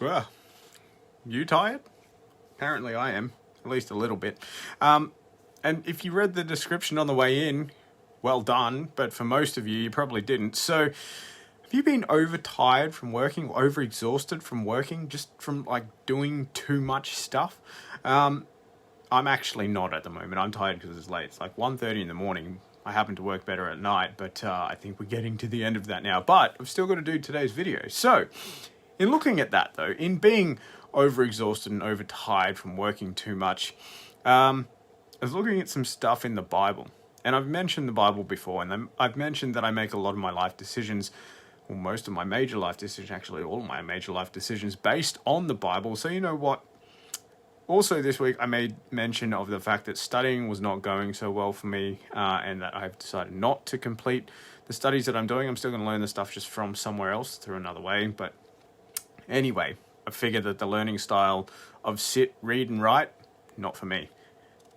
Well, you tired? Apparently I am, at least a little bit. And if you read the description on the way in, well done, but for most of you, you probably didn't. So, have you been overtired from working, overexhausted from working, just from like doing too much stuff? I'm actually not at the moment. I'm tired because it's late. It's like 1:30 in the morning. I happen to work better at night, but I think we're getting to the end of that now. But I've still got to do today's video. So, in looking at that though, in being overexhausted and overtired from working too much, I was looking at some stuff in the Bible. And I've mentioned the Bible before, and I've mentioned that I make a lot of my life decisions, or most of my major life decisions, actually all of my major life decisions, based on the Bible. So you know what? Also this week I made mention of the fact that studying was not going so well for me, and that I've decided not to complete the studies that I'm doing. I'm still going to learn the stuff just from somewhere else through another way. But anyway, I figured that the learning style of sit, read, and write, not for me.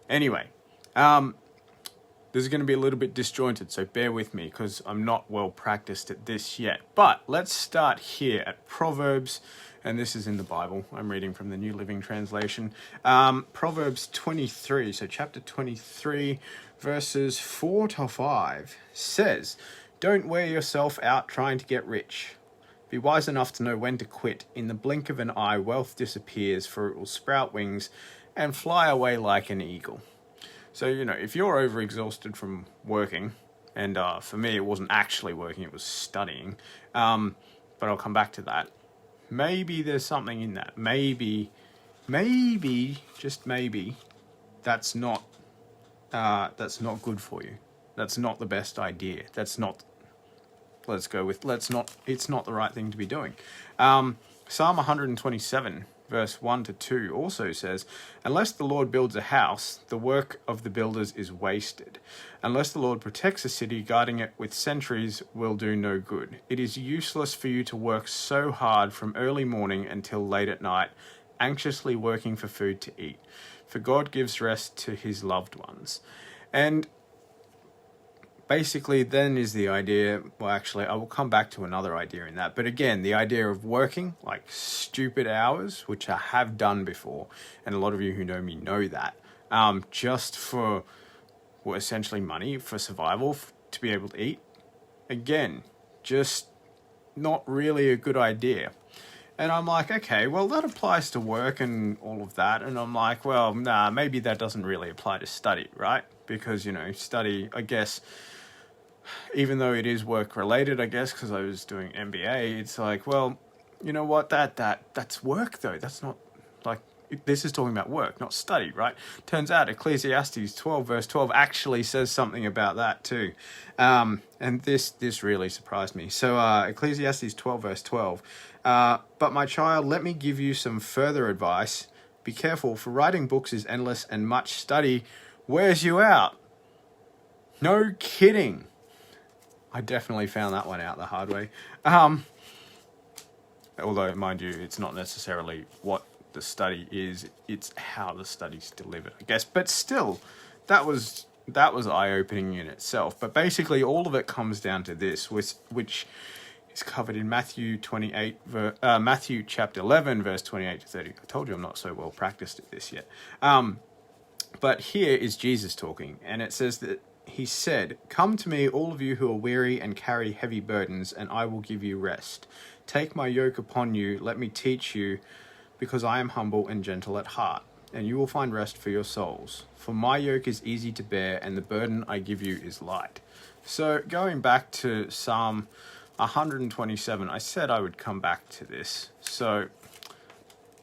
Anyway, this is going to be a little bit disjointed, so bear with me because I'm not well practiced at this yet. But let's start here at Proverbs, and this is in the Bible. I'm reading from the New Living Translation. Proverbs 23, so chapter 23, verses 4 to 5 says, "Don't wear yourself out trying to get rich. Be wise enough to know when to quit. In the blink of an eye, wealth disappears, for it will sprout wings and fly away like an eagle." So, you know, if you're overexhausted from working, and for me it wasn't actually working, it was studying, but I'll come back to that. Maybe there's something in that. Maybe, just maybe, that's not good for you. That's not the best idea. It's not the right thing to be doing. Psalm 127, verse 1 to 2 also says, "Unless the Lord builds a house, the work of the builders is wasted. Unless the Lord protects a city, guarding it with sentries will do no good. It is useless for you to work so hard from early morning until late at night, anxiously working for food to eat. For God gives rest to his loved ones." And basically, then is the idea, well, actually, I will come back to another idea in that. But again, the idea of working like stupid hours, which I have done before, and a lot of you who know me know that, just for, well, essentially money, for survival, to be able to eat. Again, just not really a good idea. And I'm like, okay, well, that applies to work and all of that. And I'm like, well, nah, maybe that doesn't really apply to study, right? Because, you know, study, I guess, even though it is work related, I guess, because I was doing MBA, it's like, well, you know what, that's work though. That's not like, this is talking about work, not study, right? Turns out Ecclesiastes 12 verse 12 actually says something about that too. And this really surprised me. So Ecclesiastes 12 verse 12, "But my child, let me give you some further advice. Be careful, for writing books is endless and much study wears you out." No kidding. I definitely found that one out the hard way. Although, mind you, it's not necessarily what the study is, it's how the study's delivered, I guess. But still, that was eye-opening in itself. But basically, all of it comes down to this, which is covered in Matthew chapter 11, verse 28 to 30. I told you I'm not so well practiced at this yet. But here is Jesus talking, and it says that he said, "Come to me, all of you who are weary and carry heavy burdens, and I will give you rest. Take my yoke upon you, let me teach you, because I am humble and gentle at heart, and you will find rest for your souls. For my yoke is easy to bear, and the burden I give you is light." So going back to Psalm 127, I said I would come back to this, so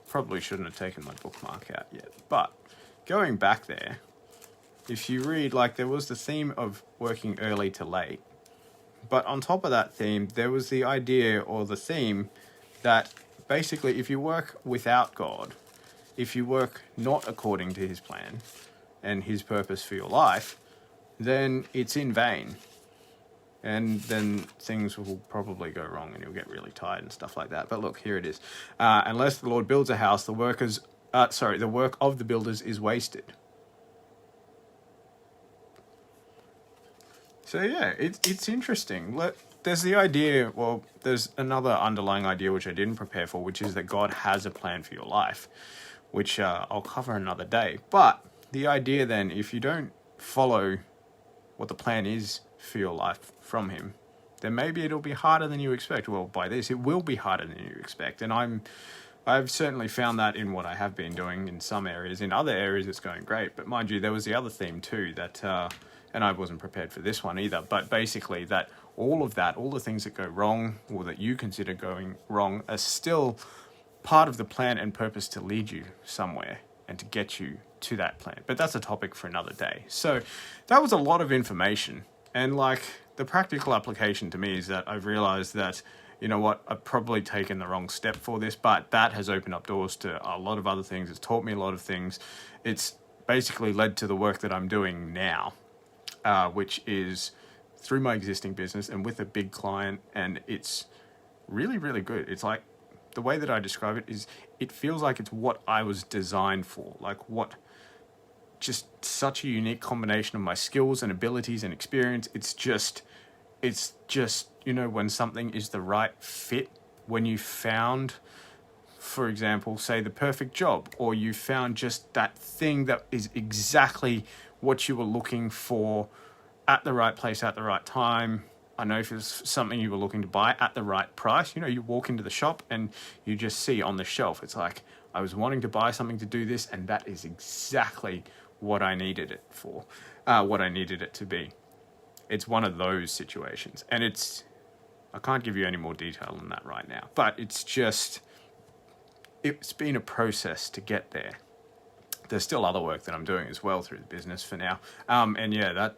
probably shouldn't have taken my bookmark out yet, but going back there, if you read, like, there was the theme of working early to late. But on top of that theme, there was the idea or the theme that basically if you work without God, if you work not according to his plan and his purpose for your life, then it's in vain. And then things will probably go wrong and you'll get really tired and stuff like that. But look, here it is. "Unless the Lord builds a house, the work of the builders is wasted." So yeah, it's interesting. there's the idea, well, there's another underlying idea which I didn't prepare for, which is that God has a plan for your life, which I'll cover another day. But the idea then, if you don't follow what the plan is for your life from him, then maybe it'll be harder than you expect. Well, by this, it will be harder than you expect. And I've certainly found that in what I have been doing in some areas. In other areas, it's going great. But mind you, there was the other theme too that, and I wasn't prepared for this one either, but basically that all the things that go wrong or that you consider going wrong are still part of the plan and purpose to lead you somewhere and to get you to that plan. But that's a topic for another day. So that was a lot of information. And like the practical application to me is that I've realized that, you know what, I've probably taken the wrong step for this, but that has opened up doors to a lot of other things. It's taught me a lot of things. It's basically led to the work that I'm doing now, which is through my existing business and with a big client. And it's really, really good. It's like, the way that I describe it is, it feels like it's what I was designed for. Like what, just such a unique combination of my skills and abilities and experience. It's just, you know, when something is the right fit, when you found, for example, say the perfect job, or you found just that thing that is exactly what you were looking for at the right place at the right time. I know if it's something you were looking to buy at the right price, you know, you walk into the shop and you just see on the shelf, it's like, I was wanting to buy something to do this, and that is exactly what I needed it for, what I needed it to be. It's one of those situations. And I can't give you any more detail than that right now, but it's been a process to get there. There's still other work that I'm doing as well through the business for now. And yeah,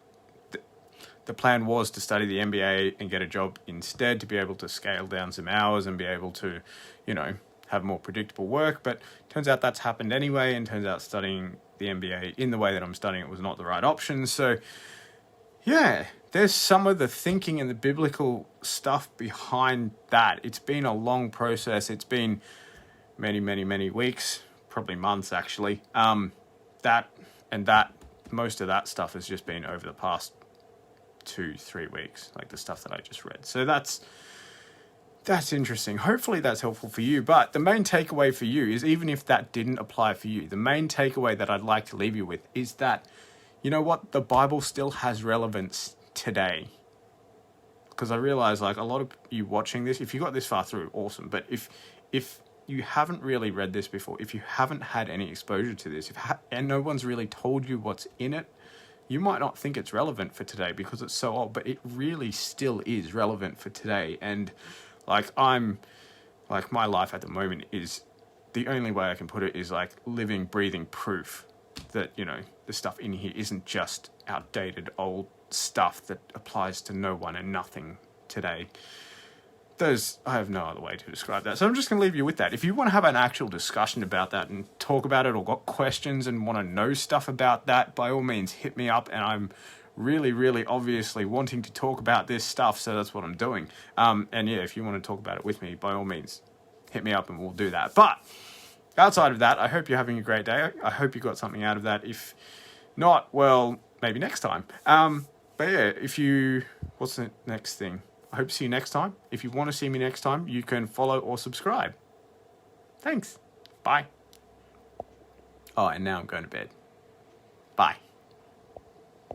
the plan was to study the MBA and get a job instead, to be able to scale down some hours and be able to, you know, have more predictable work. But turns out that's happened anyway, and turns out studying the MBA in the way that I'm studying it was not the right option. So yeah, there's some of the thinking and the biblical stuff behind that. It's been a long process. It's been many, many, many weeks, probably months actually. Most of that stuff has just been over the past 2-3 weeks, like the stuff that I just read. So that's interesting. Hopefully that's helpful for you. But the main takeaway for you is, even if that didn't apply for you, the main takeaway that I'd like to leave you with is that, you know what, the Bible still has relevance today. Because I realize, like, a lot of you watching this, if you got this far through, awesome. But if you haven't really read this before, if you haven't had any exposure to this, and no one's really told you what's in it, you might not think it's relevant for today because it's so old, but it really still is relevant for today. And my life at the moment is, the only way I can put it is like living, breathing proof that, you know, the stuff in here isn't just outdated old stuff that applies to no one and nothing today. I have no other way to describe that. So I'm just going to leave you with that. If you want to have an actual discussion about that and talk about it, or got questions and want to know stuff about that, by all means, hit me up. And I'm really, really obviously wanting to talk about this stuff, so that's what I'm doing. And yeah, if you want to talk about it with me, by all means, hit me up and we'll do that. But outside of that, I hope you're having a great day. I hope you got something out of that. If not, well, maybe next time. But yeah, what's the next thing? I hope to see you next time. If you want to see me next time, you can follow or subscribe. Thanks. Bye. Oh, and now I'm going to bed. Bye.